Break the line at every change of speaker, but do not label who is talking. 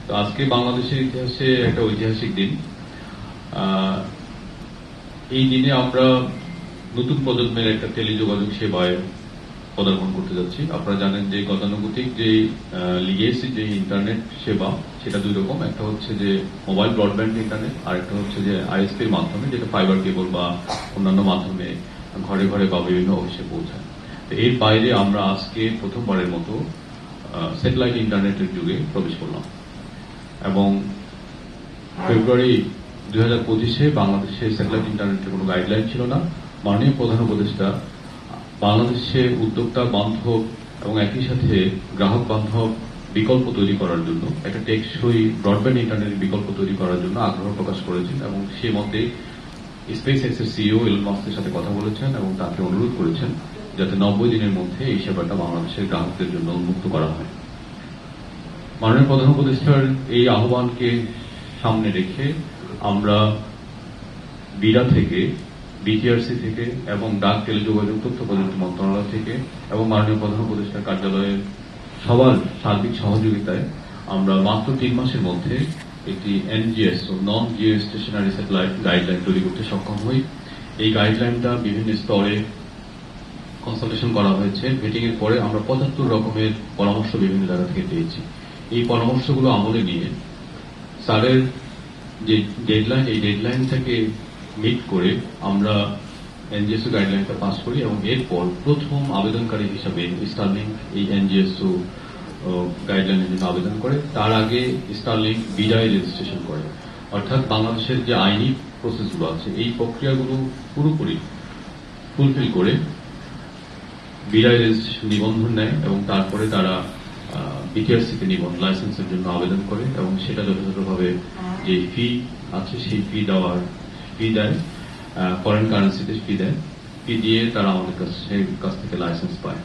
তো আজকে বাংলাদেশের ইতিহাসে একটা ঐতিহাসিক দিন। এই দিনে আমরা নতুন প্রজন্মের একটা টেলিযোগাযোগ সেবায় পদার্পণ করতে যাচ্ছি। আপনারা জানেন যে গতানুগতিক যে লিগেসি যে ইন্টারনেট সেবা সেটা দুই রকম। একটা হচ্ছে যে মোবাইল ব্রডব্যান্ড ইন্টারনেট, আর একটা হচ্ছে যে আইএসপির মাধ্যমে, যেটা ফাইবার কেবল বা অন্যান্য মাধ্যমে ঘরে ঘরে বা বিভিন্ন অফিসে পৌঁছায়। তো এর বাইরে আমরা আজকে প্রথমবারের মতো স্যাটেলাইট ইন্টারনেটের যুগে প্রবেশ করলাম এবং ফেব্রুয়ারি 2025-এ বাংলাদেশে স্যাটেলাইট ইন্টারনেটের কোনো গাইডলাইন ছিল না। মাননীয় প্রধান উপদেষ্টা বাংলাদেশে উদ্যোক্তা বান্ধব এবং একই সাথে গ্রাহক বান্ধব বিকল্প তৈরি করার জন্য, একটা টেকসই ব্রডব্যান্ড ইন্টারনেট বিকল্প তৈরি করার জন্য আগ্রহ প্রকাশ করেছেন এবং সে মতে স্পেস এক্সের সিইও এলন মাস্কের সাথে কথা বলেছেন এবং তাকে অনুরোধ করেছেন যাতে 90 দিনের মধ্যে এই সেবাটা বাংলাদেশের গ্রাহকদের জন্য উন্মুক্ত করা হয়। মাননীয় প্রধান উপদেষ্টার এই আহ্বানকে সামনে রেখে আমরা বিডা থেকে, বিটিআরসি থেকে এবং ডাক টেলিযোগাযোগ তথ্য প্রযুক্তি মন্ত্রণালয় থেকে এবং মাননীয় প্রধান উপদেষ্টার কার্যালয়ের সবার সার্বিক সহযোগিতায় আমরা মাত্র 3 মাসের মধ্যে একটি এনজিএস নন জিও স্টেশনারি স্যাটেলাইট গাইডলাইন তৈরি করতে সক্ষম হই। এই গাইডলাইনটা বিভিন্ন স্তরে কনসালটেশন করা হয়েছে। মিটিং এর পরে আমরা 75 রকমের পরামর্শ বিভিন্ন জায়গা থেকে পেয়েছি। এই পরামর্শগুলো আমলে নিয়ে স্যারের যে ডেডলাইন, এই ডেডলাইনটাকে মিট করে আমরা এনজিএসও গাইডলাইনটা পাস করি এবং এরপর প্রথম আবেদনকারী হিসাবে স্টারলিংক এই এনজিএসও গাইডলাইনের জন্য আবেদন করে। তার আগে স্টারলিংক বিডায় রেজিস্ট্রেশন করে, অর্থাৎ বাংলাদেশের যে আইনি প্রসেসগুলো আছে এই প্রক্রিয়াগুলো পুরোপুরি ফুলফিল করে বিডায় রেজিস্ট্রেশন নিবন্ধন নেয় এবং তারপরে তারা বিটিআরসিতে লাইসেন্সের জন্য আবেদন করে এবং সেটা যথাযথভাবে যে ফি আছে সেই ফি দেয়, ফরেন কারেন্সিতে ফি দেয়, ফি দিয়ে তারা আমাদের কাছ থেকে লাইসেন্স পায়।